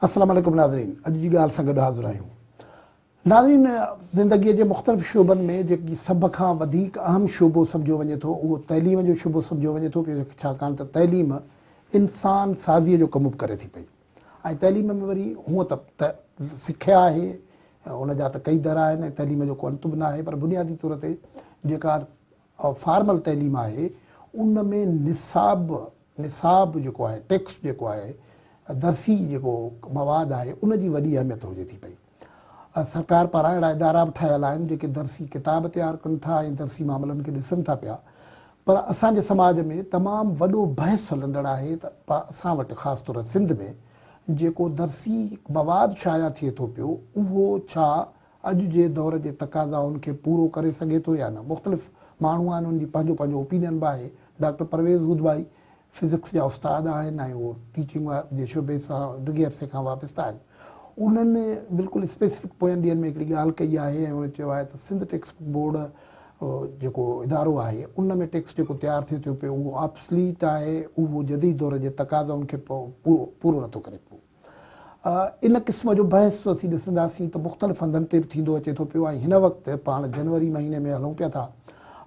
अस्सलाम वालेकुम नाज़रीन, अॼु जी ॻाल्हि सां गॾु हाज़िर आहियूं। नाज़रीन, ज़िंदगीअ जे मुख़्तलिफ़ शोबनि में जेकी सभ खां वधीक अहम शोबो सम्झो वञे थो उहो तइलीम जो शोबो सम्झो वञे थो पियो, छाकाणि त तइलीम इंसान साज़ीअ जो कमु बि करे थी पई। ऐं तइलीम में वरी हूअं त सिख्या आहे, उन जा त कई दर आहिनि, तइलीम जो को अंत बि न आहे, पर बुनियादी तौर ते जेका फॉर्मल तइलीम आहे उन में निसाब जेको आहे, टेक्स्ट जेको आहे, दर्सी जेको मवाद आहे उन जी वॾी अहमियत हुजे थी पई। सरकार पारां अहिड़ा इदारा बि ठहियल आहिनि जेके दर्सी किताब तयारु कनि था ऐं दर्सी मामलनि खे ॾिसनि था पिया। पर असांजे समाज में तमामु वॾो बहस हलंदड़ आहे त असां वटि ख़ासि तौर सिंध में जेको दर्सी मवाद शाया थिए थो पियो उहो छा अॼु जे दौर जे तक़ाज़ाउनि खे पूरो करे सघे थो या न। मुख़्तलिफ़ माण्हू आहिनि, उनजी पंहिंजो पंहिंजो ओपिनियन बि आहे। डॉक्टर परवेज़ हुदवाई फिज़िक्स जा उस्ताद आहिनि ऐं उहो टीचिंग जे शोबे सां डिघे अरसे खां वाबस्ता आहिनि। उन्हनि बिल्कुलु स्पेसिफिक पोयनि ॾींहंनि में हिकिड़ी ॻाल्हि कई आहे ऐं उन्हनि चयो आहे त सिंध टेक्स्ट बोर्ड जेको इदारो आहे उन में टेक्स्ट जेको तयारु थिए थो पियो उहो ऑब्सलीट आहे, उहो जदीद दौर जे तक़ाज़नि खे पूरो नथो करे पियो। इन क़िस्म जो बहस असीं ॾिसंदासीं त मुख़्तलिफ़ हंधनि ते बि थींदो अचे थो पियो। ऐं हिन वक़्तु पाण जनवरी महीने में हलूं पिया था,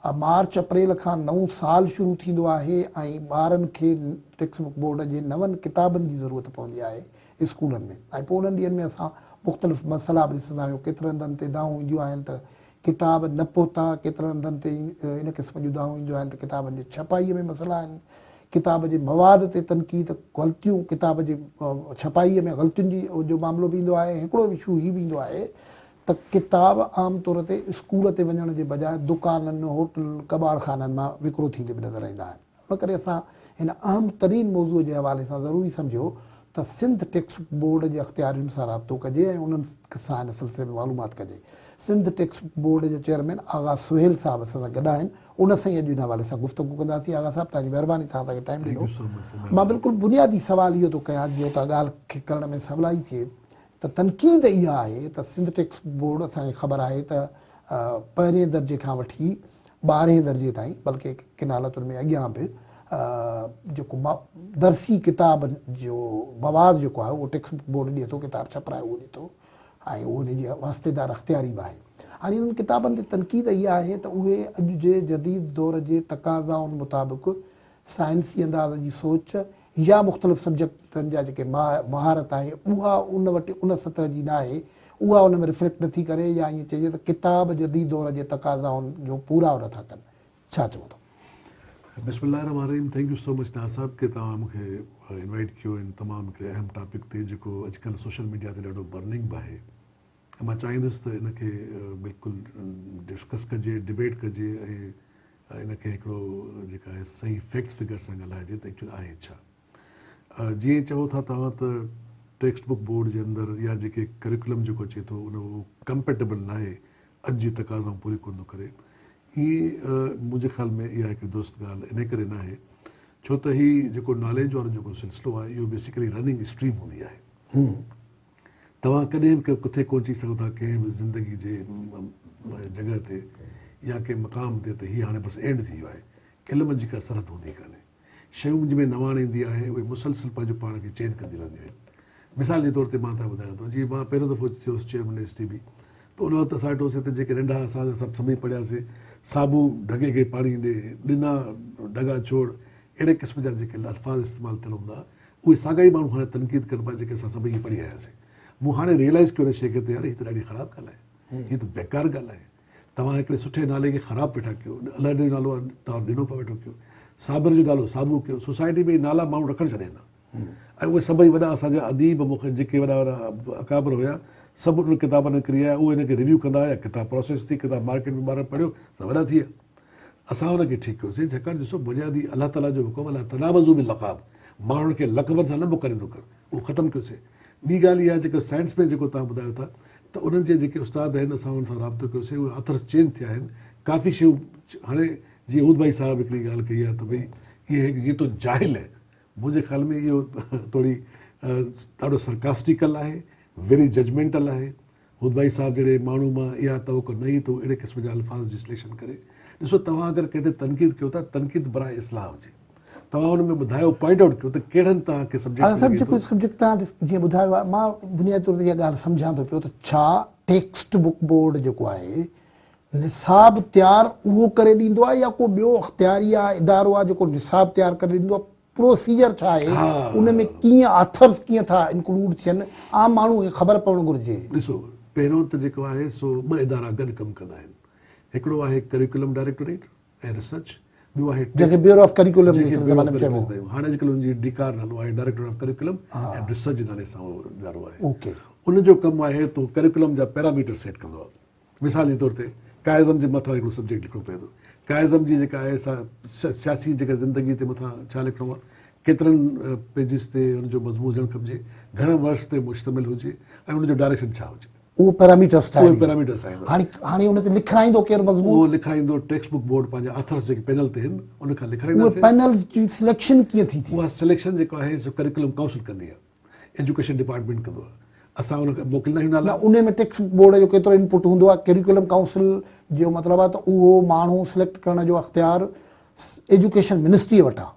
मार्च अप्रैल खां नओं साल शुरू थींदो आहे ऐं ॿारनि खे टेक्स्ट बुक बोर्ड जे नवनि किताबनि जी ज़रूरत पवंदी आहे स्कूलनि में। ऐं पोइ उन्हनि ॾींहंनि में असां मुख़्तलिफ़ मसइला बि ॾिसंदा आहियूं। केतिरनि हंधनि ते दाऊं ईंदियूं आहिनि त किताब न पहुता, केतिरनि हंधनि ते इन क़िस्म जूं दाऊं ईंदियूं आहिनि त किताबनि जी छपाईअ में मसइला आहिनि, किताब जे मवाद ते तनक़ीद, ग़लतियूं, किताब जे छपाईअ में ग़लतियुनि जी जो मामिलो बि ईंदो आहे। हिकिड़ो इशू हीउ बि ईंदो आहे त किताब आम तौर ते स्कूल ते वञण जे बजाए दुकाननि, होटल, कबाड़ खाननि मां विकिरो थींदे बि नज़र ईंदा आहिनि। उन करे असां हिन अहम तरीन मौज़ूअ जे हवाले सां ज़रूरी सम्झो त सिंध टेक्स्ट बोर्ड जे अख़्तियारियुनि सां राब्तो कजे ऐं उन्हनि सां हिन सिलसिले में मालूमात कजे। सिंध टेक्स्ट बोर्ड जे चेयरमैन आगा सुहेल साहब असां सां गॾु आहिनि, उन सां ई अॼु हिन हवाले सां गुफ़्तगू कंदासीं। आगा साहब, तव्हांजी महिरबानी, तव्हां असांखे टाइम ॾिनो। मां बिल्कुलु बुनियादी सवाल इहो थो कयां जो त ॻाल्हि खे करण में सवलाई थिए त तनक़ीद इहा आहे त सिंध टेक्स्ट बोर्ड असांखे ख़बर आहे त पहिरें दर्जे खां वठी 12हें दर्जे ताईं, बल्कि किन हालतुनि में अॻियां बि जेको दर्सी किताब जो मवाद जेको आहे उहो टेक्स्ट बुक बोर्ड ॾिए थो, किताब छपाए उहो ॾिए थो ऐं उहो उन जी वास्तेदार अख़्तियारी बि आहे। हाणे इन्हनि किताबनि ते तनक़ीद इहा आहे त उहे अॼु जे जदीद दौर जे तक़ाज़ाउनि मुताबिक़ साइंसी अंदाज़ जी सोच या मुख़्तलिफ़ सब्जेक्टनि जा जेके महारत आहे उहा उन वटि उन सतह जी न आहे, उहा उन में रिफ्लेक्ट नथी करे, या ईअं चइजे त किताब जदीद दौर जे तक़ाज़ाउनि जो पूरा नथा कनि। छा चवंदो? बिस्मिल्लाहिर्रहमानिर्रहीम। थैंक यू सो मच नाज़ साहब कि तव्हां मूंखे इनवाइट कयो इन तमामु हिकिड़े अहम टॉपिक ते जेको अॼुकल्ह सोशल मीडिया ते ॾाढो बर्निंग बि आहे। मां चाहींदुसि त इनखे बिल्कुलु डिस्कस कजे, डिबेट कजे ऐं इनखे हिकिड़ो जेका आहे सही फैक्ट्स फिगर सां ॻाल्हाइजे त एक्चुअली आहे छा। जीअं चओ था तव्हां त टेक्स्ट बुक बोर्ड जे अंदरि या जेके करिकुलम जेको अचे थो उन उहो कंपेटेबल न आहे, अॼु जी तक़ाज़ाऊं पूरी कोन थो करे। इहे मुंहिंजे ख़्याल में इहा हिकिड़ी दोस्त ॻाल्हि इन करे न आहे छो त हीउ जेको नॉलेज वारो जेको सिलसिलो आहे इहो बेसिकली रनिंग स्ट्रीम हूंदी आहे। तव्हां कॾहिं बि किथे कोन चई सघो था कंहिं बि ज़िंदगी जे जॻह ते या कंहिं मक़ाम ते त हीअ हाणे बसि एंड थी वियो आहे। इल्म जी का सरहद हूंदी कान्हे। शयूं जंहिंमें नवाण ईंदी आहे उहे मुसलसिल पंहिंजो पाण खे चेंज कंदी रहंदियूं आहिनि। मिसाल जे तौर ते मां तव्हां ॿुधायां थो, जीअं मां पहिरियों दफ़ो थियोसि चेयरमैन STB, त उन वक़्तु असां ॾिठोसीं त जेके नंढा असां सभु सभई पढ़ियासीं, साबू ढगे खे पाणी ॾे, ॾिना ढगा छोड़, अहिड़े क़िस्म जा जेके अल्फाज़ इस्तेमालु थियल हूंदा उहे साॻा ई माण्हू हाणे तनक़ीद कनि पिया जेके असां सभई पढ़ी आयासीं। मूं हाणे रियलाइज़ कयो हिन शइ खे त यार हीअ त ॾाढी ख़राबु ॻाल्हि आहे, हीअ त बेकार ॻाल्हि आहे। तव्हां हिकिड़े सुठे नाले खे ख़राबु वेठा कयो। अलाह जो नालो तव्हां ॾिनो पिया वेठो कयो, साबिर जो नालो साबू कयो। सोसाइटी में नाला माण्हू रखणु छॾींदा ऐं उहे सभई वॾा असांजा अदीब मूंखे जेके वॾा वॾा अकाबर हुया सभु उन किताबनि में किरी आया, उहे हिनखे रिव्यू कंदा हुआ। किताब प्रोसेस थी, किताब मार्केट में ॿार पढ़ियो, सभु वॾा थी विया। असां हुनखे ठीकु कयोसीं छाकाणि ॾिसो बुनियादी अलाह ताला जो हुकुम अलाह तनावज़ू बि लक़ाब, माण्हुनि खे लक़बनि सां न मुक़ररु कर, उहो ख़तमु कयोसीं। ॿी ॻाल्हि इहा जेको साइंस में जेको तव्हां ॿुधायो था त उन्हनि जे जेके उस्ताद आहिनि असां हुन सां राब्तो कयोसीं, उहे अथर्स चेंज थिया आहिनि। काफ़ी शयूं हाणे जीअं उद भाई साहिबु हिकिड़ी ॻाल्हि कई आहे त भई इहे तो जाहिल आहे। मुंहिंजे ख़्याल में इहो थोरी ॾाढो सरकास्टिकल आहे, वेरी जजमेंटल आहे। उद भाई साहिबु जहिड़े माण्हू मां इहा तवक़ो न ई थो अहिड़े क़िस्म जा अल्फाज़ जी सिलेक्शन करे। ॾिसो तव्हां अगरि कंहिं ते तनक़ीद कयो था, तनक़ीद बराए इस्लाह हुजे। तव्हां हुन में ॿुधायो पॉइंट आउट कयो त कहिड़नि तव्हांखे सर जेको सब्जेक्ट सब्जेक्ट तव्हां जीअं ॿुधायो आहे मां बुनियादी तौर ते इहा ॻाल्हि सम्झां थो पियो त छा टेक्स्ट बुक बोर्ड जेको आहे निसाब तयारु उहो करे ॾींदो आहे या को ॿियो अख़्तियारी आहे इदारो आहे जेको निसाब तयारु करे ॾींदो आहे? प्रोसीजर छा आहे उन में कीअं ऑथर्स कीअं था इंक्लूड थियनि आम माण्हू खे ख़बर पवणु घुरिजे? ॾिसो पहिरियों त जेको आहे सो 2 इदारा गॾु कमु कंदा आहिनि। हिकिड़ो आहे करिकुलम डायरेक्टोरेट ऐं रिसर्च, ॿियो आहे जंहिंखे ब्यूरो ऑफ करिकुलम हाणे अॼुकल्ह हुनजी डीकार नालो आहे डायरेक्टर ऑफ करिकुलम ऐं रिसर्च नाले सां उहो इदारो आहे। ओके उनजो कमु आहे त करिकुलम जा पैरामीटर सेट कंदो आहे। मिसाल जे तौर ते काइज़म जे मथां हिकिड़ो सब्जेक्ट लिखिणो पए थो। काइज़म जी जेका आहे सियासी जेका ज़िंदगी ते मथां छा लिखिणो आहे, केतिरनि पेजिस ते हुनजो मज़मून हुजणु खपिजे, घणे वर्ष ते मुश्तमिल हुजे ऐं हुनजो डायरेक्शन छा हुजे, उहो पैरामीटर्स पैरामीटर्स ठाहींदो। हाणे हुन ते लिखाईंदो केरु मज़मून? उहो लिखाईंदो टेक्स्ट बुक बोर्ड पंहिंजा ऑथर्स जेके पैनल ते आहिनि उन खां लिखाईंदा। उहे पैनल्स जी सिलेक्शन कीअं थी? उहा सिलेक्शन जेको आहे सो करिकुलम काउंसिल कंदी आहे, एजुकेशन डिपार्टमेंट कंदो आहे। असां उनखे मोकिलींदा आहियूं नाला। उन में टेक्स्ट बुक बोर्ड जो केतिरो इनपुट हूंदो आहे? करिकुलम काउंसिल जो मतिलबु आहे त उहो माण्हू सिलेक्ट करण जो अख़्तियार एजुकेशन मिनिस्ट्री वटि आहे?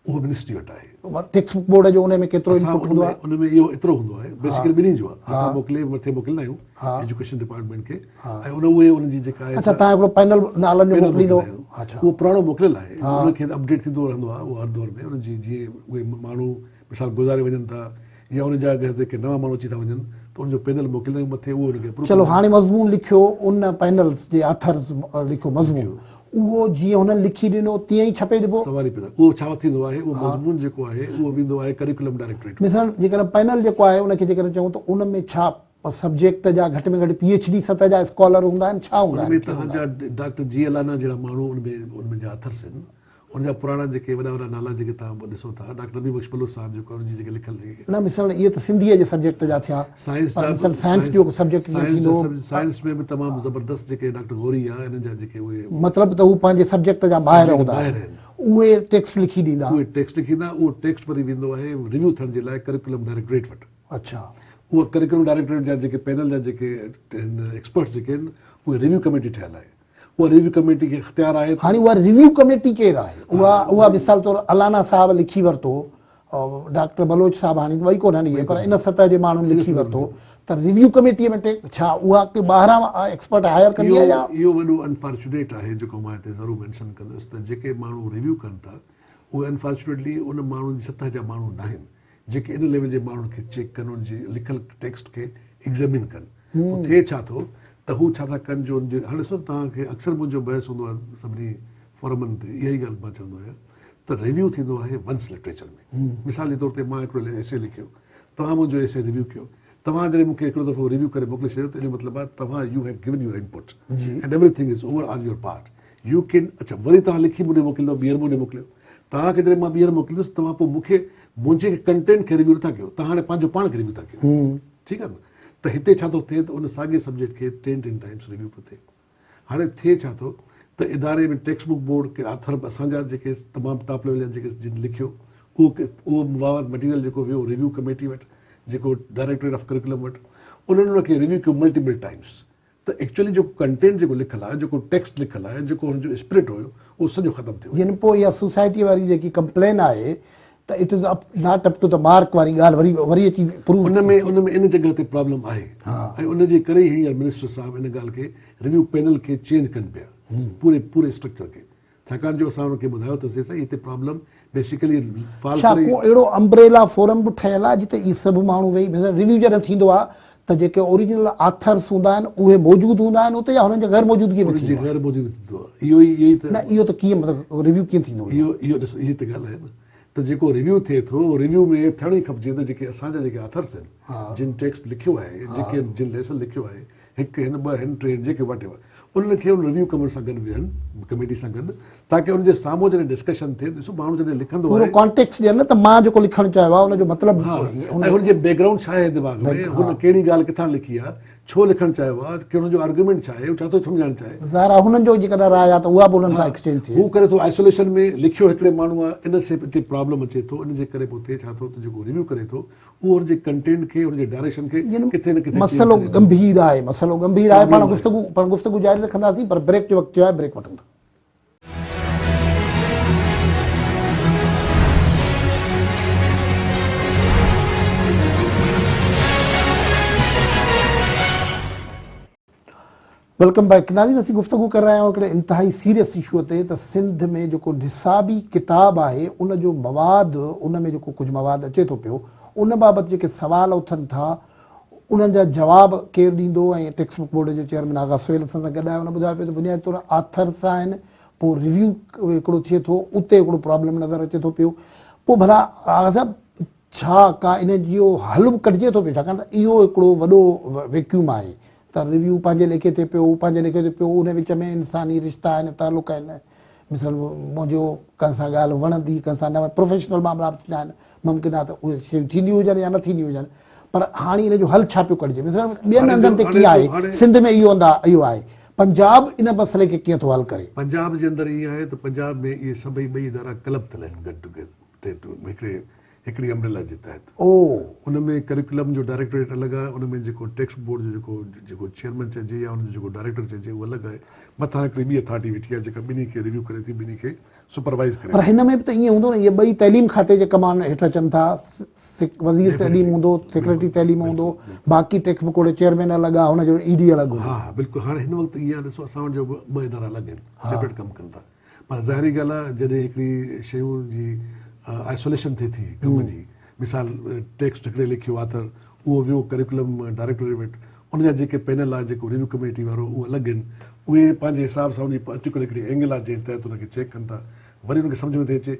उहो मिनिस्ट्री वटि आहे। टेक्स्ट बुक बोर्ड जो उन में केतिरो इनपुट हूंदो आहे? उन में इहो एतिरो हूंदो आहे बेसिकली ॿिन्हिनि जो आहे। असां मथे मोकिलींदा आहियूं एजुकेशन डिपार्टमेंट खे ऐं उहे उनजी जेका आहे अच्छा तव्हां हिकिड़ो पैनल नालनि जो मोकिलींदो? उहो पुराणो मोकिलियल आहे, उनखे अपडेट थींदो रहंदो आहे उहो हर दौर में। उनजी जीअं उहे माण्हू मिसाल गुज़ारे वञनि था या उन जा जेके नवां माण्हू अची था वञनि त उनजो पैनल मोकिलींदा आहियूं मथे, उहो उनखे चलो हाणे मज़मून लिखियो, उन पैनल्स जे ऑथर्स लिखियो मज़मून, उहो जीअं हुननि लिखी ॾिनो तीअं ई छपे ॾिबो? सवाल ई पैदा उहो छा थींदो आहे, उहो मज़मून जेको आहे उहो वेंदो आहे करिकुलम डायरेक्टोरेट। मिसाल जेकॾहिं पैनल जेको आहे उनखे जेकॾहिं चऊं त उन में छा सब्जेक्ट जा घटि में घटि PhD सतह जा स्कॉलर हूंदा आहिनि? छा हूंदा आहिनि? तव्हांजा डॉक्टर जी लाना जहिड़ा माण्हू उनमें जा ऑथर्स आहिनि, उनजा पुराणा जेके वॾा वॾा नाला जेके तव्हां ॾिसो था, डॉक्टर नबी बख्श बलोच साहब जेको उनजी जेके लिखियल न मिसाल इहे त सिंधीअ जे सब्जेक्ट जा थिया। साइंस जो सब्जेक्ट थींदो, साइंस में बि तमामु ज़बरदस्त जेके डॉक्टर गौरी आहे इन्हनि जा जेके उहे मतिलबु त उहे पंहिंजे सब्जेक्ट जा ॿाहिरि हूंदा आहिनि, उहे टेक्स्ट लिखी ॾींदा। उहे टेक्स्ट लिखींदा, उहो टेक्स्ट वरी वेंदो आहे रिव्यू थियण जे लाइ करिकुलम डायरेक्टोरेट वटि। अच्छा उहो करिकुलम डायरेक्टोरेट जा जेके पैनल जा जेके एक्सपर्ट्स जेके आहिनि उहे रिव्यू कमेटी ठहियल आहे। उहा रिव्यू कमेटी खे इख़्तियार आहे। हाणे उहा रिव्यू कमेटी केरु आहे? उहा मिसाल तौरु अलाना साहब लिखी वरितो, डॉक्टर बलोच साहब हाणे वई कोन्हनि इहे, पर इन सतह जे माण्हुनि लिखी वरितो त रिव्यू कमेटीअ में छा उहा के ॿाहिरां एक्सपर्ट हायर कंदी आहे? या इहो वॾो अनफॉर्चुनेट आहे जेको मां हिते ज़रूरु मेंशन कंदुसि त जेके माण्हू रिव्यू कनि था उहे अनफॉर्चुनेटली उन माण्हुनि जी सतह जा माण्हू न आहिनि जेके इन लेवल जे माण्हुनि खे चेक कनि, उनजी लिखियल टेक्स्ट खे एग्ज़ामिन कनि। थिए छा थो त हू छा था कनि जो हाणे ॾिसो तव्हांखे अक्सर मुंहिंजो बहस हूंदो आहे सभिनी फोरमनि ते, इहा ई ॻाल्हि मां चवंदो आहियां त रिव्यू थींदो आहे वंस लिटरेचर में। मिसाल जे तौर ते मां हिकिड़ो एसे लिखियो, तव्हां मुंहिंजो एसे रिव्यू कयो, तव्हां जॾहिं मूंखे हिकिड़ो दफ़ो रिव्यू करे मोकिले छॾियो त इन जो मतिलबु आहे तव्हां U have given your input and everything is over on your part. U can अच्छा वरी तव्हां लिखी मुंॾे मोकिलींदो, ॿीहर मुंॾे मोकिलियो, तव्हांखे जॾहिं मां ॿीहर मोकिलींदुसि तव्हां पोइ मूंखे मुंहिंजे कंटेंट खे रिव्यू नथा कयो, तव्हां हाणे पंहिंजो पाण खे रिव्यू था कयो। ठीकु आहे न? त हिते छा थो थिए त उन साॻे सब्जेक्ट खे 10 टाइम्स रिव्यू पियो थिए। हाणे थिए छा थो त इदारे में टेक्स्ट बुक बोर्ड के ऑथर असांजा जेके तमामु टॉप लेवल जा जेके जिन लिखियो उहो मटीरियल जेको वियो रिव्यू कमेटी वटि, जेको डायरेक्टोरेट ऑफ करिकुलम वटि, उन्हनि उनखे रिव्यू कयो मल्टीपल टाइम्स। त एक्चुअली जेको कंटेंट जेको लिखियलु आहे, जेको टेक्स्ट लिखियलु आहे, जेको हुनजो स्पिरिट हुयो उहो सॼो ख़तमु थियो। जिन पोइ इहा सोसाइटी वारी जेकी कंप्लेन आहे त it is not up to the mark वारी ॻाल्हि वरी अची प्रूव उन में इन जॻह ते प्रॉब्लम आहे ऐं उनजे करे ई हींअर मिनिस्टर साहब इन ॻाल्हि खे रिव्यू पैनल खे चेंज कनि पिया पूरे स्ट्रक्चर खे, छाकाणि जो असां हुनखे ॿुधायो त हिते प्रॉब्लम बेसिकली छा को अहिड़ो अम्ब्रेला फोरम बि ठहियल आहे जिते इहे सभु माण्हू वेही रिव्यू जॾहिं थींदो आहे त जेके ओरिजिनल ऑथर्स हूंदा आहिनि उहे मौजूदु हूंदा आहिनि उते या हुननि जे गैर मौजूदगी में गैर मौजूदु थींदो आहे? इहो त कीअं मतिलबु रिव्यू कीअं थींदो? इहो ॾिसो इहा त ॻाल्हि आहे न त जेको रिव्यू थिए थो रिव्यू में थियण ई खपिजे त जेके असांजा जेके ऑथर्स आहिनि, जिन टेक्स्ट लिखियो आहे, जेके जिन लेसन लिखियो आहे, हिकु हिन ॿ हिन टे जेके वट उन्हनि खे उन रिव्यू करण सां गॾु वेहनि कमेटी सां गॾु, ताकी उनजे साम्हूं जॾहिं डिस्कशन थिए, ॾिसो माण्हू जॾहिं लिखंदो आहे पूरो कॉन्टेक्स्ट ॾियनि त मां जेको लिखणु चाहियो आहे उनजो मतिलबु ऐं हुनजे बैकग्राउंड छा आहे दिमाग़ में, हुन कहिड़ी ॻाल्हि किथां लिखी आहे, छो लिखणु चाहियो आहे, की हुनजो आर्गुमेंट छा आहे, छा थो सम्झाइणु चाहे। ज़ाहिर आहे हुननि जो जेकॾहिं राय आहे त उहा बि उन्हनि सां एक्सचेंज थिए। हू करे थो आइसोलेशन में लिखियो हिकिड़े माण्हू आहे, इन से हिते प्रॉब्लम अचे थो, इन जे करे पोइ थिए छा थो त जेको रिव्यू करे थो उहो हुनजे कंटेंट खे, हुनजे डायरेक्शन खे किथे न किथे मसइलो गंभीर आहे, पाण गुफ़्तगू जारी रखंदासीं, पर ब्रेक जो वक़्तु जो आहे, ब्रेक वठंदा। वेलकम बैक नाज़रीन, असीं गुफ्तगू कर रहे आहियूं हिकिड़े इंतहाई सीरियस इशू ते त सिंध में जेको निसाबी किताब आहे उन जो मवाद, उन में जेको कुझु मवाद अचे थो पियो उन बाबति जेके सवाल उथनि था उन्हनि जा जवाब केरु ॾींदो। ऐं टेक्स्ट बुक बोर्ड जो चेयरमैन आगा सोहेल असां सां गॾु आहे। उन ॿुधायो पियो त बुनियादी तौर आथर्स आहिनि, पोइ रिव्यू हिकिड़ो थिए थो, उते हिकिड़ो प्रॉब्लम नज़र अचे थो पियो। पोइ भला आगा साहिब छा का इन जो हल बि कढिजे थो पियो, छाकाणि त इहो हिकिड़ो वॾो वैक्यूम आहे त रिव्यू पंहिंजे लेखे ते पियो, पंहिंजे लेखे ते पियो, उन विच में इंसानी रिश्ता आहिनि, तालुक आहिनि, मिसाल मुंहिंजो कंहिं सां ॻाल्हि वणंदी, कंहिं सां न, प्रोफेशनल मामला थींदा आहिनि, मुमकिन आहे त उहे शयूं थींदियूं हुजनि या न थींदियूं हुजनि, पर हाणे इन जो हल छा पियो कढिजे। मिसाल ॿियनि हंधनि ते कीअं आहे, सिंध में इहो आहे, पंजाब इन मसइले खे कीअं थो हल करे। पंजाब जे अंदरि ईअं आहे त पंजाब में इहे सभई ॿई इदारा क्लब थियल आहिनि गॾु टुगेदर हिकिड़ी अम्ब्रेला जे तहत। उन में करिकुलम जो डायरेक्टोरेट अलॻि आहे, उन में जेको टेक्स्ट बोर्ड जो जेको चेयरमैन चइजे या उनजो जेको डायरेक्टर चइजे उहो अलॻि आहे। मथां हिकिड़ी ॿी अथॉरिटी वेठी आहे जेका ॿिन्ही खे रिव्यू करे थी, ॿिन्ही खे सुपरवाइज़ करे। पर हिन में बि त ईअं हूंदो न, इहे ॿई तइलीम खाते जे कमान हेठि अचनि था, वज़ीर तइलीम हूंदो, सेक्रेटरी तइलीम हूंदो, बाक़ी टेक्स्ट बुक बोर्ड चेयरमैन अलॻि आहे, हुनजो ईडी अलॻि हूंदो। हा बिल्कुलु। हाणे हिन वक़्तु ईअं ॾिसो असां वटि जो ॿ इदारा अलॻि आहिनि, सेपरेट कमु कनि था, पर ज़ाहिरी ॻाल्हि आहे जॾहिं हिकिड़ी शयूं जी आइसोलेशन थिए थी कम जी, मिसाल टेक्स्ट हिकिड़े लिखियो आथर, उहो वियो करिकुलम डायरेक्टोरेट वटि, उनजा जेके पैनल आहे, जेको रिव्यू कमेटी वारो उहो अलॻि आहिनि, उहे पंहिंजे हिसाब सां उन पर्टिकुलर हिकिड़ी एंगल आहे जंहिं तहत उनखे चेक कनि था, वरी उनखे सम्झ में थी अचे।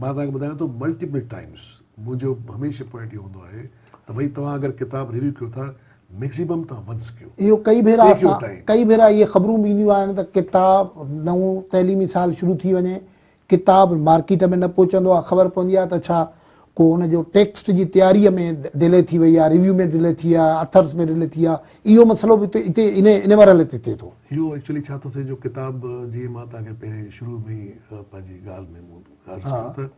मां तव्हांखे ॿुधायां थो मल्टीपल टाइम्स मुंहिंजो हमेशह पॉइंट इहो हूंदो आहे त भई तव्हां अगरि किताब रिव्यू कयो था मैक्सिमम तव्हां वंस कयो। इहो कई भेरा इहे ख़बरूं बि ईंदियूं आहिनि त किताब नओं तइलीमी साल शुरू थी वञे, किताब मार्केट में न पहुचंदो आहे, ख़बर पवंदी आहे त छा को हुनजो टेक्स्ट जी तयारीअ में डिले थी वई आहे, रिव्यू में डिले थी आहे, अथर्स में डिले थी आहे। इहो मसइलो बि हिते इन मरहले ते थिए थो। इहो एक्चुअली छा थो थिए, जो किताब जीअं मां तव्हांखे पहिरें शुरू में ई पंहिंजी ॻाल्हि में ॻाल्हि त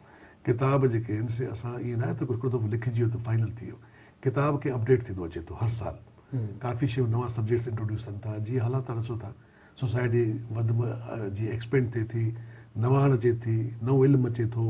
किताब जेके आहिनि से असां ईअं न आहे त हिकिड़ो दफ़ो लिखिजी वियो त फाइनल थी वियो। किताब खे अपडेट थींदो अचे थो हर साल, काफ़ी शयूं नवां सब्जेक्ट्स इंट्रोड्यूस थियनि था। जीअं हालात ॾिसो था, सोसाइटी जीअं एक्सपेंड थिए थी, नवाण अचे थी, नओं इल्मु अचे थो।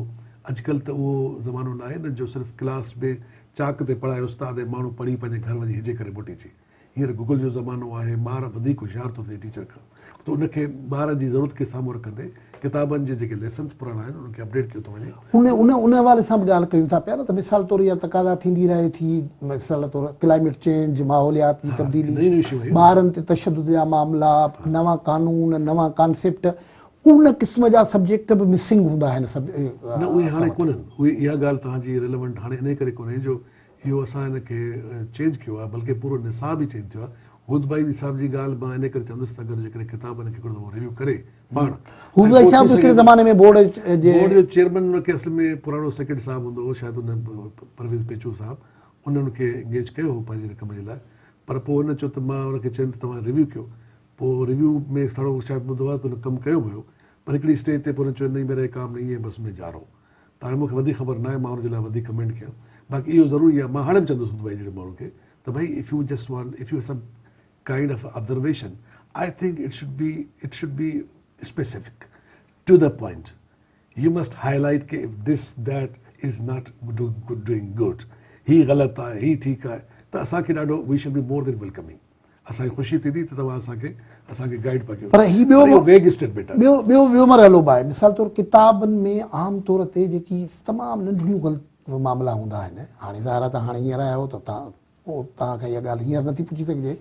अॼुकल्ह त उहो ज़मानो न आहे न जो सिर्फ़ु क्लास में चाक ते पढ़ाए उस्ताद ऐं माण्हू पढ़ी पंहिंजे घर वञी हिजे करे मोटी अचे। हींअर गूगल जो ज़मानो आहे, ॿार वधीक होशियारु थो थिए टीचर खां, त उनखे ॿार जी ज़रूरत खे साम्हूं रखंदे किताबनि जे जेके लेसन्स पुराणा आहिनि उनखे अपडेट कयो थो वञे। उन हवाले सां बि ॻाल्हि कयूं था पिया न, त मिसाल तौरु इहा तक़ाज़ा थींदी रहे थी, मिसाल तौरु क्लाइमेट चेंज, माहौलियात जी तब्दीली, ॿारनि ते तशदुद जा मामला, नवां कानून, नवां कॉन्सेप्ट, उन क़िस्म जा सब्जेक्ट बि मिसिंग हूंदा आहिनि सभु न। उहे हाणे कोन्हनि, उहे इहा ॻाल्हि तव्हांजी रिलेवेंट हाणे इन करे कोन्हे जो इहो असां हिनखे चेंज कयो आहे, बल्कि पूरो निसाब ई चेंज थियो आहे। हुदबाई निसाब जी ॻाल्हि मां इन करे चवंदुसि त अगरि जेकॾहिं किताबनि खे हिकिड़ो दफ़ो रिव्यू करे पाण, हुदबाई साहिब हिकिड़े ज़माने में बोर्ड जो चेयरमैन उनखे असल में पुराणो सेक्रेटरी साहिबु हूंदो हो, शायदि उन परवेज़ पेचू साहिबु, उन उनखे इंगेज कयो हो पंहिंजे कम जे लाइ, पर पोइ हुन चयो त मां उनखे चयनि त तव्हां रिव्यू कयो। पोइ रिव्यू में थोरो शायदि ॿुधो आहे त उन कमु कयो हुयो, पर हिकिड़ी स्टेज ते पोइ चयो नहीं मेरा काम नहीं है, बस मैं जा रहा हूँ। त हाणे मूंखे वधीक ख़बर न आहे, मां हुनजे लाइ वधीक कमेंट कयां। बाक़ी इहो ज़रूरी आहे, मां हाणे बि चवंदुसि हुदबाई जहिड़े माण्हू खे त भई if you just want, if you some kind of observation, I think it should be specific to the point. You must highlight के if this that is not doing good, ही ग़लति आहे, ही ठीकु आहे, त असांखे ॾाढो we should be more than welcoming. असांखे ख़ुशी थींदी त तव्हां असांखे गाइड पिया कयो। पर ही ॿियो मरहलो बि आहे। मिसाल तौरु किताबनि में आम तौर ते जेकी तमामु नंढियूं मामला हूंदा आहिनि, हाणे ज़ाहिर त हाणे हींअर आयो त तव्हांखे इहा ॻाल्हि हींअर नथी पुछी सघिजे,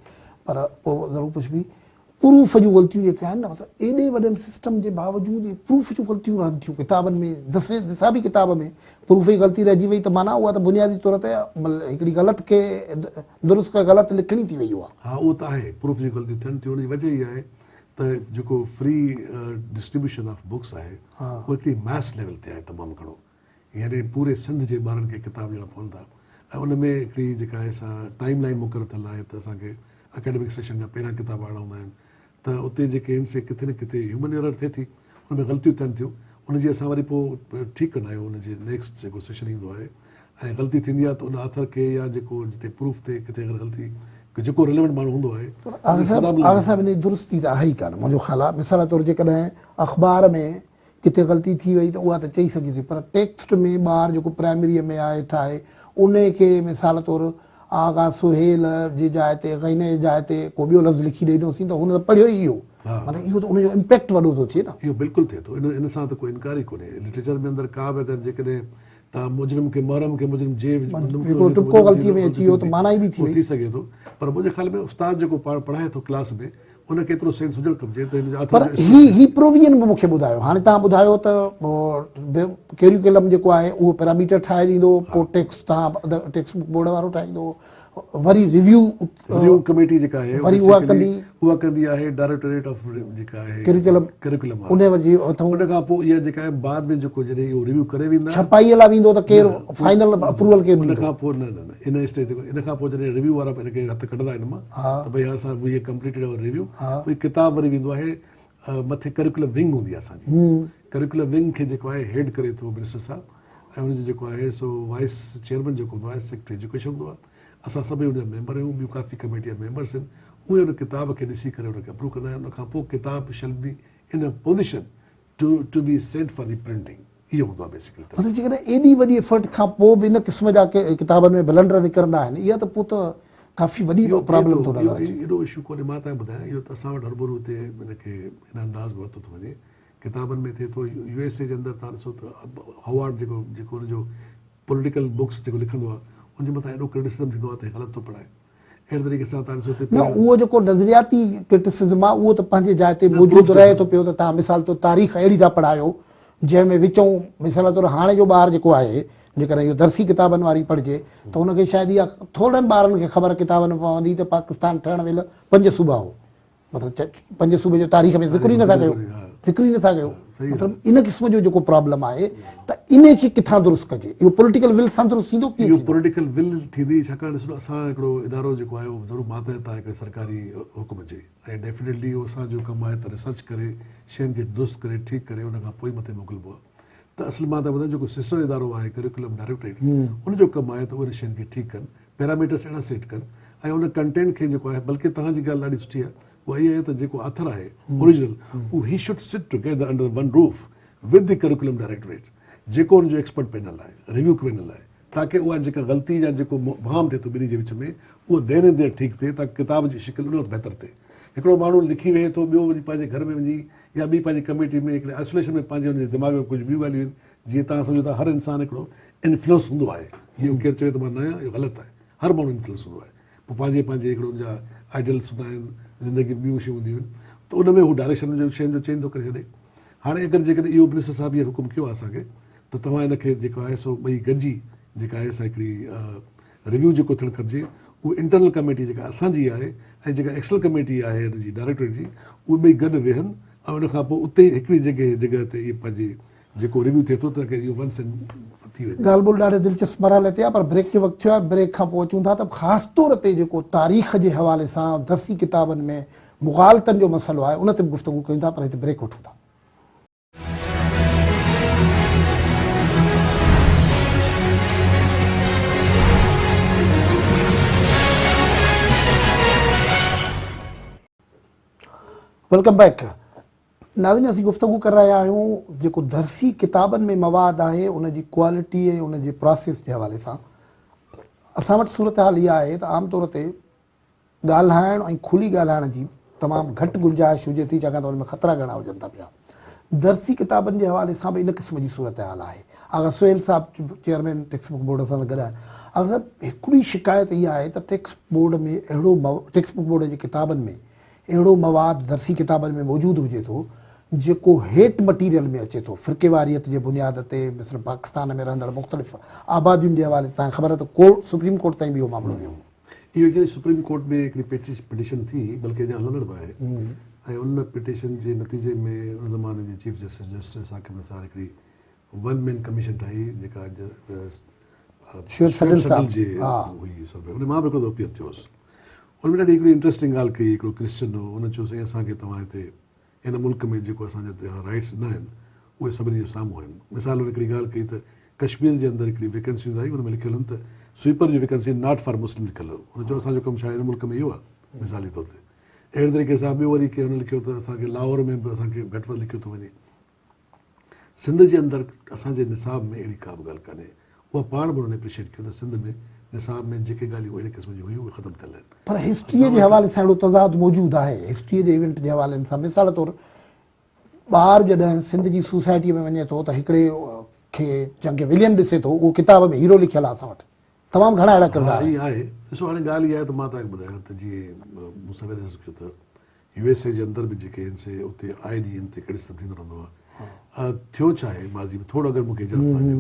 पर पोइ ज़रूरु पुछबी। प्रूफ जूं ग़लतियूं जेके आहिनि न, मतिलबु एॾे वॾनि सिस्टम जे बावजूदि प्रूफ जूं ग़लतियूं रहनि थियूं किताबनि में, निसाबी किताब में प्रूफ जी ग़लती रहिजी वई त माना उहा त बुनियादी तौर ते हिकिड़ी ग़लति खे दुरुस्त ग़लति लिखणी थी वई आहे। हा उहो त आहे, प्रूफ जी ग़लतियूं थियनि थियूं। हुनजी वजह इहा आहे त जेको फ्री डिस्ट्रीब्यूशन ऑफ बुक्स आहे उहो हिकिड़ी मैस लेवल ते आहे तमामु घणो, यानी पूरे सिंध जे ॿारनि खे किताब ॾियणा पवनि था। ऐं उन में हिकिड़ी जेका आहे सा टाइम लाइन मुक़ररु थियल आहे त असांखे अकेडमिक सेशन खां पहिरियां किताब आणणा हूंदा आहिनि, त उते जेके आहिनि से किथे न किथे ह्यूमन एरर थिए थी, उन में ग़लतियूं थियनि थियूं। उनजी असां वरी पोइ ठीकु कंदा आहियूं, उनजे नेक्स्ट जेको सेशन ईंदो आहे, ऐं ग़लती थींदी आहे त उन आथर खे या जेको जिते प्रूफ थिए किथे अगरि ग़लती जेको रिलेवेंट माण्हू हूंदो आहे, आगा साहिब इन दुरुस्ती त आहे ई कान मुंहिंजो ख़्यालु आहे। मिसाल तौरु जेकॾहिं अख़बार में किथे ग़लती थी वई त उहा त चई सघे थी, पर टेक्स्ट में ॿार जेको प्राइमरीअ में आहे ठाहे उन खे मिसाल तौरु आगा सुहेल जी जाइ ते गईने जी जाइ ते को ॿियो लफ़्ज़ लिखी ॾींदोसीं त हुन त पढ़ियो ई इहो माना इहो त उनजो इम्पैक्ट वॾो थो थिए न इहो बिल्कुलु थिए थो इन सां त कोई इनकार ई कोन्हे लिटरेचर में अंदरि का बि अगरि जेकॾहिं तव्हां मुजरिम खे मुहरम खे मुजरिम जे हिकिड़ो टुको ग़लतीअ में अची वियो त माना ई बि थी वई थी सघे थो पर मुंहिंजे ख़्याल में उस्ताद जेको पढ़ाए थो क्लास में उनखे एतिरो सेंस हुजणु खपजे त हिन पर ही प्रोविजन बि मूंखे ॿुधायो हाणे तव्हां ॿुधायो त कैरिकुलम जेको आहे उहो पैरामीटर ठाहे ॾींदो पोइ टेक्स्ट तव्हां टेक्स्ट बुक बोर्ड वारो ठाहींदो वरी रिव्यू कमेटी जेका आहे वरी उहा कंदी आहे डायरेक्टोरेट ऑफ जेका आहे कैरिकुलम उन खां पोइ इहा जेका आहे बाद में जेको जॾहिं इहो रिव्यू करे वेंदा छपाईअ लाइ वेंदो त केरु फाइनल अप्रूवल केरु उन खां पोइ न इन स्टेज ते इन खां पोइ जॾहिं रिव्यू वारा हिनखे हथु कढंदा आहिनि मां त भई असां वी कंप्लीटेड अवर रिव्यू कोई किताब वरी वेंदो आहे मथे करिकुलम विंग हूंदी आहे असांजी करिकुलम विंग खे जेको आहे हेड करे थो मिनिस्टर साहिबु ऐं हुनजो जेको आहे सो वाइस चेयरमैन जेको हूंदो आहे सेक्रेटरी एजुकेशन हूंदो आहे असां सभई हुनजा मेंबर आहियूं ॿियूं काफ़ी कमेटी जा मेंबर्स आहिनि उहे हुन किताब खे ॾिसी करे हुनखे अप्रूव कंदा आहिनि उनखां पोइ किताब shall be in a position to be sent for the printing इहो हूंदो आहे बेसिकली मतिलबु जेकॾहिं एॾी वॾी एफर्ट खां पोइ बि इन क़िस्म जा किताबनि में ब्लंडर निकिरंदा आहिनि इहा त पोइ त काफ़ी वॾी प्रॉब्लम थो नज़र अचे एॾो इशू कोन्हे मां तव्हांखे ॿुधायां इहो त असां वटि हर भरू हिते हिनखे हिन अंदाज़ में वरितो थो वञे किताबनि में थिए थो USA जे अंदरि तव्हां ॾिसो त हवार्ड जेको हुनजो पॉलिटिकल बुक्स जेको लिखंदो आहे उनजे मथां एॾो क्रिटिसिज़म थींदो आहे त ग़लति थो पढ़ाए अहिड़े तरीक़े सां तव्हां ॾिसो न उहो जेको नज़रियाती क्रिटिसिज़म आहे उहो त पंहिंजे जाइ ते मौजूदु रहे थो पियो त तव्हां मिसाल तौरु तारीख़ अहिड़ी था पढ़ायो जंहिंमें विचों मिसाल तौरु हाणे जो ॿार जेको आहे जेकॾहिं इहो दर्सी किताबनि वारी पढ़िजे त हुनखे शायदि इहा थोरनि ॿारनि खे ख़बर किताबनि में पवंदी त पाकिस्तान ठहण महिल 5 सूबा हो मतिलबु 5 सूबे जो तारीख़ में ज़िक्र ई नथा कयो मतिलबु इन क़िस्म जो जेको प्रॉब्लम आहे त इन खे किथां दुरुस्त कजे इहो पॉलिटिकल विल सां दुरुस्त थींदो इहो पॉलिटिकल विल थींदी छाकाणि ॾिसो असां हिकिड़ो इदारो जेको आहे उहो ज़रूरु मातहत आहे हिकिड़े सरकारी हुकुम जे ऐं डेफिनेटली उहो असांजो कमु आहे त रिसर्च करे शयुनि खे दुरुस्त करे ठीकु करे उन खां पोइ मथे मोकिलिबो आहे त असुल मां त ॿुधायां जेको सिस्टर इदारो आहे करिकुलम डायरेक्टरेट उनजो कमु आहे त उन शयुनि खे ठीकु कनि पैरामीटर्स अहिड़ा सेट कनि ऐं उन कंटेंट खे जेको आहे बल्कि तव्हांजी ॻाल्हि ॾाढी सुठी आहे उहा इहा आहे त जेको ऑथर आहे ओरिजिनल उहो he should sit together under one roof with the curriculum directorate जेको हुनजो एक्सपर्ट पैनल आहे रिव्यू पैनल आहे ताकी उहा जेका ग़लती या जेको मुबहम थिए थो ॿिन्ही जे विच में उहो देर देर ठीकु थिए ताकी किताब जी शिकिल उन वटि बहितर थिए हिकिड़ो माण्हू लिखी वेहे थो ॿियो वञी पंहिंजे घर में वञी या ॿी पंहिंजी कमेटी में हिकिड़े आइसोलेशन में पंहिंजे हुनजे दिमाग़ में कुझु ॿियूं ॻाल्हियूं आहिनि जीअं तव्हां सम्झो था हर इंसानु हिकिड़ो इन्फ्लुएंस हूंदो आहे जीअं केरु चवे त मां न आहियां इहो ग़लति आहे हर माण्हू इन्फ्लुएंस हूंदो आहे पोइ पंहिंजे हिकिड़ो हुनजा आइडियल्स हूंदा आहिनि ज़िंदगी ॿियूं शयूं हूंदियूं आहिनि त उन में हू डायरेक्शन जो शयुनि जो चेंज थो करे छॾे हाणे अगरि जेकॾहिं इहो मिनिस्टर साहिब इहो हुकुम कयो आहे असांखे त तव्हां हिनखे जेको आहे सो ॿई गॾिजी जेका आहे असां हिकिड़ी रिव्यू जेको थियणु खपिजे उहो इंटरनल कमेटी जेका असांजी आहे ऐं जेका एक्सटर्नल कमेटी आहे हिनजी डायरेक्टरेट जी उहे ॿई गॾु वेहनि ऐं उनखां पोइ उते हिकिड़ी जॻह ते इहे पंहिंजे जेको रिव्यू थिए थो त इहो वंस थी वेंदो ॻाल्हि ॿोल ॾाढे दिलचस्प मरहले ते आहे पर ब्रेक जो वक़्तु थियो आहे ब्रेक खां पोइ अचूं था त ख़ासि तौर ते जेको तारीख़ जे हवाले सां दर्सी किताबनि में मुग़ालतनि जो मसइलो आहे उन ते बि गुफ़्तगू कयूं था पर हिते ब्रेक वठूं था वेलकम बैक नाज़रीन असीं गुफ़्तगू कर रहिया आहियूं जेको दर्सी किताबनि में मवाद आहे उनजी क्वालिटी ऐं उनजे प्रोसेस जे हवाले सां असां वटि सूरत हाल इहा आहे त आमतौर ते ॻाल्हाइण ऐं खुली ॻाल्हाइण जी तमामु घटि गुंजाइश हुजे थी छाकाणि त हुन में ख़तरा घणा हुजनि था पिया दर्सी किताबनि जे हवाले सां बि इन क़िस्म जी सूरत हाल आहे अगरि सुहेल साहिबु चेयरमैन टेक्स्ट बुक बोर्ड सां गॾु आहे अगरि हिकिड़ी शिकायत इहा आहे त टेक्स्ट बोर्ड में अहिड़ो टेक्स्ट बुक बोर्ड जी किताबनि में अहिड़ो मवाद दर्सी किताबनि में मौजूदु हुजे थो जेको हेठ मटीरियल में अचे थो फ़िरके वारियत जे बुनियाद ते मिसल पाकिस्तान में रहंदड़ मुख़्तलिफ़ आबादियुनि जे हवाले तव्हांखे ख़बर आहे त कोर्ट सुप्रीम कोर्ट ताईं बि इहो मामिलो वियो इहो हिकिड़ी सुप्रीम कोर्ट में हिकिड़ी पिटिशन थी बल्कि अञा हलंदड़ बि आहे ऐं उन पिटिशन जे नतीजे में उन ज़माने जे चीफ जस्टिस साकिब निसार हिकिड़ी वन मैन कमीशन ठाही जेका उन मां बि हिकिड़ो अपील थियोसि उन में ॾाढी हिकिड़ी इंट्रस्टिंग ॻाल्हि कई हिकिड़ो क्रिश्चन हो उन चयो साईं असांखे तव्हां हिते हिन मुल्क में जेको असांजा राइट्स न आहिनि उहे सभिनी जे साम्हूं आहिनि मिसाल हुन हिकिड़ी ॻाल्हि कई त कश्मीर जे अंदरि हिकिड़ी वैकेंसियूं आई हुन में लिखियलु आहिनि त स्वीपर जी वैकेंसी नॉट फॉर मुस्लिम लिखियलु हो हुन चयो असांजो कमु छा आहे हिन मुल्क में इहो आहे मिसाली तौर ते अहिड़े तरीक़े सां ॿियो वरी कंहिं हुन लिखियो त असांखे लाहौर में बि असांखे घटि वधि लिखियो थो वञे सिंध जे अंदरि असांजे निसाब में अहिड़ी का बि ॻाल्हि कान्हे उहा पाण बि हुन एप्रिशिएट कयो त सिंध में निसाब में जेके ॻाल्हियूं अहिड़े क़िस्म जूं हुयूं उहे ख़तमु थियल आहिनि। पर हिस्ट्रीअ जे हवाले सां अहिड़ो तज़ाद मौजूदु आहे हिस्ट्रीअ जे इवेंट जे हवाले सां। मिसाल तौरु ॿार जॾहिं सिंध जी सोसाइटीअ में वञे थो त हिकिड़े खे जंहिंखे विलियम ॾिसे थो उहो किताब में हीरो लिखियलु आहे असां वटि तमामु घणा अहिड़ा किरदार ईअं आहे। ॾिसो हाणे ॻाल्हि इहा आहे त मां तव्हांखे ॿुधायां त जीअं मूं सवेल अर्ज़ु कयो त USA जे अंदरि बि जेके आहिनि से उते आए ॾींहं ते कहिड़े सभु थींदो रहंदो आहे। थियो छा आहे माज़ी में थोरो अगरि मूंखे इजाज़त ॾियो,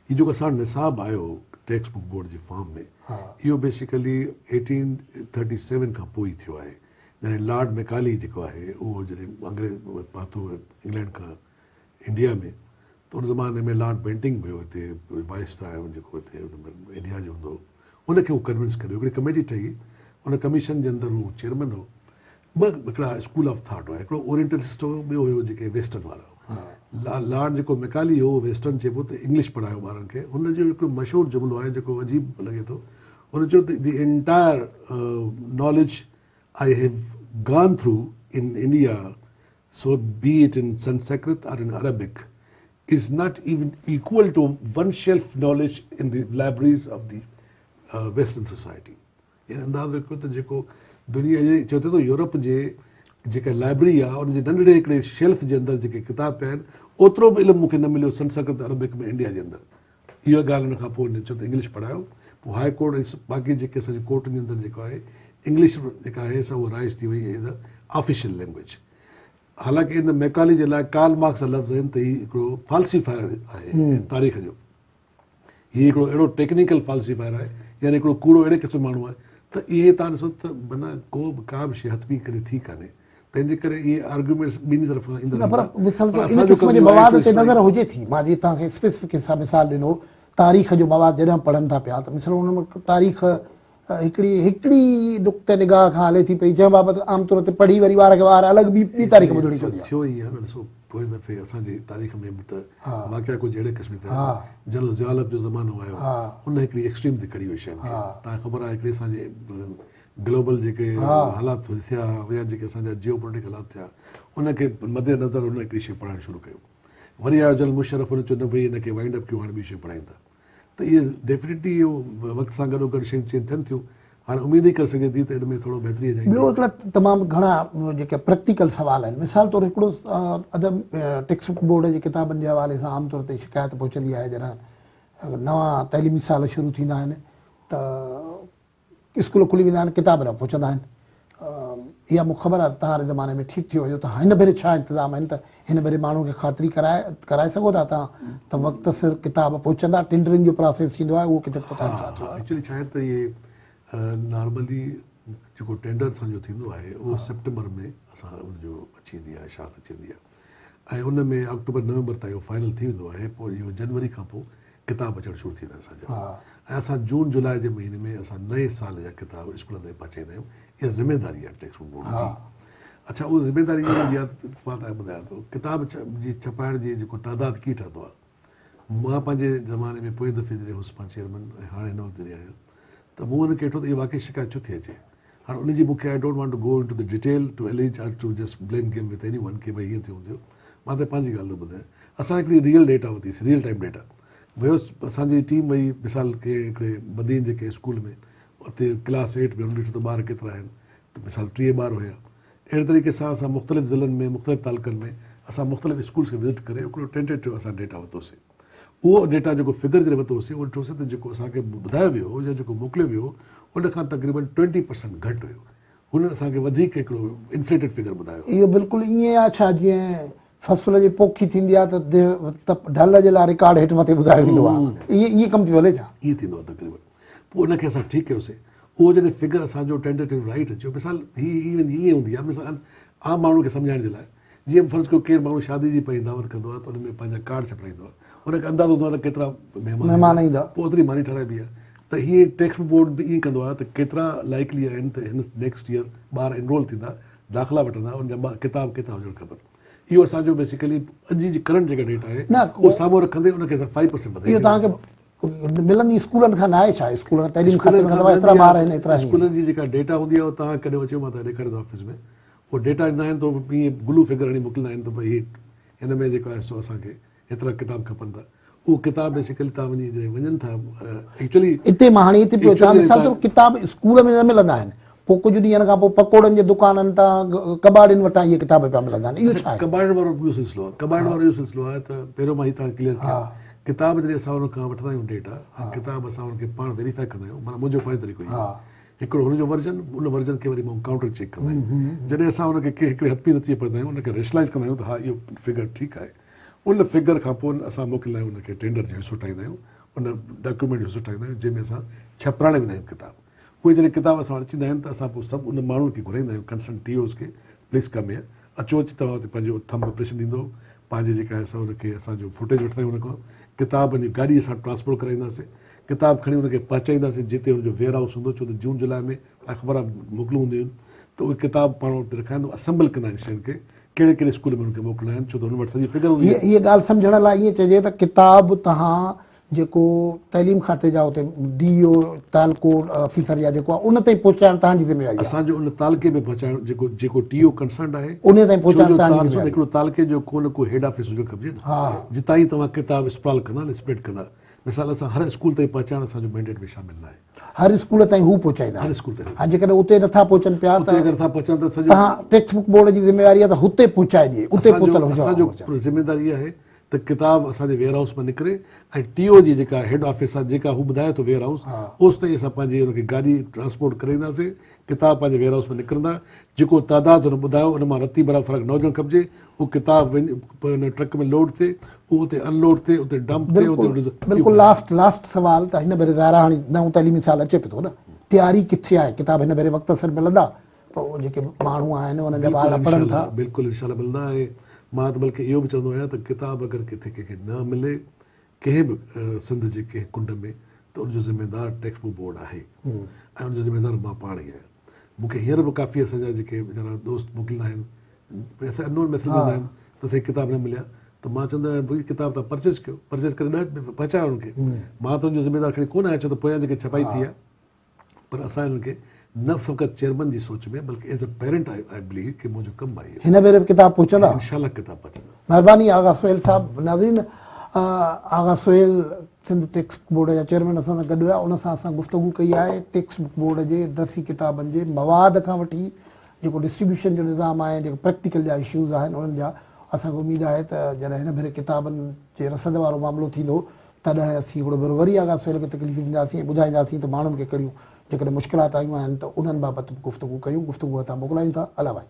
हीउ जेको असां निसाब आयो टेक्स्ट बुक बोर्ड जे फॉर्म में इहो बेसिकली 1837 खां पोइ ई थियो आहे। यानी लॉर्ड मैकाली जेको आहे उहो जॾहिं अंग्रेज पातो इंग्लैंड खां इंडिया में त उन ज़माने में लॉर्ड बेंटिंग बि हुयो हिते वाइसराय जेको हिते इंडिया जो हूंदो उनखे उहो कन्विंस करियो। हिकिड़ी कमेटी ठही, उन कमीशन जे अंदरि उहो चेयरमैन हो। हिकिड़ा स्कूल ऑफ थाट हुआ, हिकिड़ो ओरिएंटलिस्ट हो, ॿियो हुयो जेके वेस्टर्न वारा। लॉर्ड जेको मैकाली हो वेस्टर्न चइबो त इंग्लिश पढ़ायो ॿारनि खे। हुनजो हिकिड़ो मशहूरु जुमिलो आहे जेको अजीब लॻे थो। हुन चयो त the entire knowledge I have gone through in India, so be it in Sanskrit or in Arabic, is not even equal to one shelf knowledge in the libraries of the Western society. इन अंदाज़ रखो त जेको दुनिया जे चओ थो Europe जे जेका library आहे उन जे नंढड़े हिकिड़े शेल्फ जे अंदरि जेके किताब पिया आहिनि ओतिरो बि इल्मु मूंखे न मिलियो संस्कृत अरबिक में इंडिया जे अंदरि। इहा ॻाल्हि हुन खां पोइ चओ त इंग्लिश पढ़ायो। पोइ हाई कोर्ट ऐं बाक़ी जेके असांजे कोर्ट जे अंदरि जेको आहे इंग्लिश जेका आहे सा उहा राइज थी वई एज अ ऑफिशियल लैंग्वेज। हालांकि इन मैकाली जे लाइ कार्ल मार्क्स जा लफ़्ज़ आहिनि त हीउ हिकिड़ो फाल्सीफायर आहे तारीख़ जो। हीउ हिकिड़ो अहिड़ो टेक्निकल फाल्सीफायर आहे, यानी हिकिड़ो कूड़ो अहिड़े क़िस्म माण्हू आहे त इहे तव्हां ॾिसो त माना का बि शइ हथवी करे थी कान्हे। तंहिंजे करे इहे आर्ग्यूमेंट्स ॿिन्ही तरफ़ खां ईंदा। पर मिसाल तौरु इन क़िस्म जे मवाद ते नज़र हुजे थी। मां जीअं तव्हांखे स्पेसिफिक हिसाब मिसाल ॾिनो तारीख़ जो मवाद जॾहिं पढ़नि था पिया त मिसाल हुन में तारीख़ हिकिड़ी नुक़्ते निगाह खां हले थी पई जंहिं बाबति आमतौर ते पढ़ी वरी ॿार खे ॿार अलॻि ॿी तारीख़ ॿुधणी पवंदी आहे। थियो ई आहे न। ॾिसो पोइ दफ़े असांजी तारीख़ में बि त वाक़िया कुझु अहिड़े क़िस्म ते जनरल ज़ियालत जो ज़मानो आयो उन हिकिड़ी एक्सट्रीम ते खड़ी हुई शइ। तव्हांखे ख़बर आहे हिकिड़े असांजे ग्लोबल जेके हालात थिया या जेके असांजा जियो पोलिटिकल हालात थिया उनखे मद्देनज़र उन हिकिड़ी शइ पढ़ाइणु शुरू कयो। वरी आयो जनरल मुशर्रफ हुन चयो न भई हिनखे वाइंड अप कयूं, हाणे ॿी शइ पढ़ाईंदा। त इहे डेफिनेटली इहो वक़्त सां गॾोगॾु शयूं चेंज थियनि थियूं। हाणे उमेद ई करे सघे थी त हिन में थोरो बहितरी अचे। ॿियो हिकिड़ा तमामु घणा जेके प्रैक्टिकल सवाल आहिनि। मिसाल तौरु हिकिड़ो अदब टेक्स्ट बुक बोर्ड जे किताबनि जे हवाले सां आमतौर ते शिकायत पहुचंदी आहे जॾहिं नवां तइलीमी साल शुरू थींदा आहिनि त स्कूल खुली वेंदा आहिनि, किताब न पहुचंदा आहिनि। इहा मूंखे ख़बर आहे तव्हां जे ज़माने में ठीकु थियो हुयो त हिन भेरे छा इंतिज़ाम आहिनि त हिन भेरे माण्हू खे ख़ातिरी कराए सघो था तव्हां त वक़्त सिर किताब पहुचंदा? टेंडरिंग जो प्रोसेस थींदो आहे उहो किथे पहुचाइण छा थियो आहे? एक्चुअली छा आहे त इहे नॉर्मली जेको टेंडर असांजो थींदो आहे उहो सेप्टेंबर में असां उनजो अची वेंदी आहे, शात अची वेंदी आहे ऐं उन में अक्टूबर नवंबर ताईं इहो फाइनल थी वेंदो आहे। पोइ इहो जनवरी खां पोइ किताब अचणु शुरू थींदा आहिनि असांजा। ऐं असां जून जुलाई जे महीने में असां नए साल जा किताब स्कूलनि में पहुचाईंदा आहियूं। इहा ज़िमेदारी आहे टेक्स्ट बुक बोर्ड जी। अच्छा, उहा ज़िमेदारी इहा हूंदी आहे मां तव्हांखे ॿुधायां थो किताब जी छपाइण जी जेको तइदादु कीअं ठहंदो आहे। मां पंहिंजे ज़माने में पोइ दफ़े जॾहिं हुउसि मां चेयरमैन ऐं हाणे हिन वक़्तु जॾहिं आहियां त मूं हुनखे ॾिठो त इहा वाक़ई शिकायत छो थी अचे। हाणे उनजी मूंखे I don't want to go into the detail to allege or to just blame game with anyone की भई हीअं थियो हुजे। मां त पंहिंजी ॻाल्हि थो ॿुधायां। असां हिकिड़ी रियल डेटा वरितीसीं, रियल टाइम डेटा। वियोसि असांजी टीम वई मिसाल के हिकिड़े बदीन जेके स्कूल में उते क्लास 8 में हुन ॾिठो त ॿार केतिरा आहिनि त मिसाल 30 ॿार हुया। अहिड़े तरीक़े सां असां मुख़्तलिफ़ ज़िलनि में मुख़्तलिफ़ तालुकनि में असां मुख़्तलिफ़ स्कूल्स खे विज़िट करे हिकिड़ो टेंटेटिव असां डेटा वरितोसीं। उहो डेटा जेको फिगर जॾहिं वरितोसीं उहो ॾिठोसीं त जेको असांखे ॿुधायो वियो या जेको मोकिलियो वियो उन खां तक़रीबन 20% घटि हुयो। हुननि असांखे वधीक हिकिड़ो इन्फ्लेटेड फिगर ॿुधायो। इहो बिल्कुलु ईअं आहे छा जीअं फसल जी पोखी थींदी आहे त ढल जे लाइ रिकॉर्ड हेठि मथे ॿुधायो वेंदो आहे, ईअं कमु थी हले छा? ईअं थींदो आहे तक़रीबन। पोइ उनखे असां ठीकु कयोसीं। उहो जॾहिं फिगर असांजो टेंटेटिव राइट अचियो, मिसाल हीअ ईअं हूंदी आहे मिसाल आम माण्हू खे सम्झाइण जे लाइ जीअं फ़र्ज़ु कयो केरु माण्हू शादी जी पंहिंजी दावत कंदो आहे त उन में पंहिंजा कार्ड छपाईंदो आहे, हुनखे अंदाज़ो हूंदो आहे त केतिरा महिमान ईंदा, पोइ ओतिरी मानी ठाराइबी आहे। त हीअं टेक्स्ट बोर्ड बि ईअं कंदो आहे त केतिरा लाइकली आहिनि त हिन नेक्स्ट ईयर ॿार एनरोल थींदा, दाख़िला वठंदा, उनजा किताब केतिरा हुजणु खपनि। इहो असांजो बेसिकली अॼु जी करंट जेका डेटा आहे उहो साम्हूं रखंदे उनखे असां 5% वधाए। इहो तव्हांखे मिलंदी स्कूलनि खां न आहे छा? स्कूल तइलीम खाते में एतिरा ॿार आहिनि एतिरा स्कूलनि जी जेका डेटा हूंदी आहे तव्हां कॾहिं अचो मां तव्हां ॾेखारींदो ऑफिस में उहो डेटा ईंदा आहिनि त ईअं ग्लू फिगर हणी मोकिलींदा आहिनि त भई हिन में जेको आहे सो असांखे एतिरा किताब खपनि था। उहो किताब बेसिकली तव्हां वञनि था एक्चुअली हिते मां हाणे हिते पियो चवां Actually, मिसाल तौर किताब स्कूल में न मिलंदा आहिनि पोइ कुझु ॾींहंनि खां पोइ पकोड़नि जे दुकाननि तां कबाड़ियुनि वटां इहे किताब पिया मिलंदा आहिनि इहो छा आहे कबाड़ वारो इहो सिलसिलो आहे कबाड़ वारो इहो सिलसिलो आहे त पहिरियों मां ई तव्हां क्लियर कयां किताब जॾहिं असां हुन खां वठंदा आहियूं डेटा किताब असां हुनखे पाण वेरीफाई कंदा आहियूं माना मुंहिंजो पंहिंजो तरीक़ो इहो आहे। हिकिड़ो हुनजो वर्जन उन वर्जन खे वरी मां काउंटर चेक कंदा आहियूं जॾहिं असां हुनखे हिकिड़े हथ में नथी पढ़ंदा आहियूं हुनखे रेशलाइज़ कंदा आहियूं त हा इहो फिगर ठीकु आहे उन फिगर खां पोइ असां मोकिलींदा आहियूं हुनखे टेंडर जो हिसो ठाहींदा आहियूं उन डॉक्यूमेंट जो हिसो ठाहींदा आहियूं जंहिंमें असां छपराणे वेंदा आहियूं किताब उहे जॾहिं किताब असां वटि अचींदा आहिनि त असां पोइ सभु उन माण्हुनि खे घुराईंदा आहियूं कंसर्न टीओस खे प्लीज़ कम हियर अचो अची तव्हां हुते पंहिंजो थंब इंप्रेशन ॾींदो पंहिंजे जेका असां हुनखे असांजो फुटेज वठंदा आहियूं हुन खां किताब जी गाॾी असां ट्रांसपोर्ट कराईंदासीं किताब खणी हुनखे पहुचाईंदासीं जिते हुनजो वेयर हाउस हूंदो छो त जून जुलाई में तव्हांखे ख़बर आहे मोकलूं हूंदियूं आहिनि त उहे किताब पाण वटि रखाईंदो असेंबल कंदा आहिनि शयुनि खे कहिड़े कहिड़े स्कूल में हुनखे मोकिलिणा आहिनि छो त हुन वटि सॼी फिगर हूंदी आहे। इहा ॻाल्हि सम्झण लाइ ईअं चइजे त किताब तव्हां जेको तइलीम खाते जा हुते DO तालकोट ऑफिसर या जेको आहे उन ताईं पहुचाइणु तव्हांजी ज़िमेवारी आहे असांजो उन तालके में पहुचाइणु जेको टीओ कंसर्न आहे उन ताईं पहुचाइणु तव्हांजी ज़िमेवारी हिकिड़ो तालके जो को न को हेड ऑफिस हुजणु खपजे न हा जितां ई तव्हां किताब स्प्रॉल कंदा स्प्रेड कंदा मिसाल असां हर स्कूल ताईं पहुचाइणु असांजो मैंडेट में शामिल न आहे हर स्कूल ताईं हू पहुचाईंदा हर आहिनि स्कूल ताईं हा जेकॾहिं उते नथा पहुचनि पिया उते त अगरि था पहुचनि त सॼो तव्हां टेक्स्ट बुक बोर्ड जी ज़िमेवारी आहे त हुते पहुचाए ॾिए उते पहुतल असांजो हुजे ज़िमेदारी आहे त किताब असांजे वेयर हाउस में निकिरे ऐं टीओ जी जेका हेड ऑफिस आहे जेका हू ॿुधाए थो वेयर हाउस ओसि ताईं असां पंहिंजी हुनखे गाॾी ट्रांसपोर्ट कराईंदासीं किताब पंहिंजे वेयर हाउस में निकिरंदा जेको तादादु हुन ॿुधायो उन मां रती बराबरि फ़र्क़ु न हुजणु खपिजे उहो किताब हुन ट्रक में लोड थिए उहो उते अनलोड थिए उते डंप थिए बिल्कुलु लास्ट सवाल त हिन भेरे ज़ाहिर हाणे नओं तइलीमी साल अचे पियो थो न तयारी किथे आहे किताब हिन भेरे वक़्त सर मिलंदा पोइ जेके माण्हू आहिनि उन्हनि जा ॿार पढ़नि था बिल्कुलु इंशाल्लाह मिलंदा ऐं मां त बल्कि इहो बि चवंदो आहियां त किताब अगरि किथे कंहिंखे न मिले कंहिं बि सिंध जे कंहिं कुंड में त उनजो ज़िमेदार टेक्स्ट बुक बोर्ड आहे ऐं उनजो ज़िमेदार मां पाण ई आहियां मूंखे हींअर बि काफ़ी असांजा जेके वीचारा दोस्त मोकिलींदा आहिनि असां अननोन मैसेज कंदा आहिनि त असांखे किताब न मिलिया त मां चवंदो आहियां भई किताब तव्हां परचेस कयो परचेस करे ॾह पहुचायो हुनखे मां त हुनजो ज़िमेदार खणी कोन आहियां छो त पोयां जेके छपाई थी आहे पर असां हुनखे न फ़क़ति चेयरमैन जी सोच में बल्कि as a parent I believe कि मुंहिंजो कमु आहे हिन भेरे किताब पहुचंदा इंशाल्लाह किताब पहुचंदा महिरबानी आगा सोहेल साहब नाज़रीन आगा सोहेल सिंध टेक्स्ट बोर्ड जा चेयरमैन असां सां गॾु हुआ उन सां असां गुफ़्तगू कई आहे टेक्स्ट बुक बोर्ड जे दर्सी किताबनि जे मवाद खां वठी जेको डिस्ट्रीब्यूशन जो निज़ाम आहे जेको प्रैक्टिकल जा इशूज़ आहिनि उन्हनि जा असांखे उमेदु आहे त जॾहिं हिन भेरे किताबनि जे रसद वारो मामिलो थींदो तॾहिं असीं हिकिड़ो भेरो वरी आगा सोहेल खे तकलीफ़ ॾींदासीं ऐं ॿुधाईंदासीं त माण्हुनि खे कहिड़ियूं जेकॾहिं मुश्किलात आयूं आहिनि त उन्हनि बाबति गुफ़्तगू कयूं गुफ़्तगू हितां मोकिलायूं था अला भाई।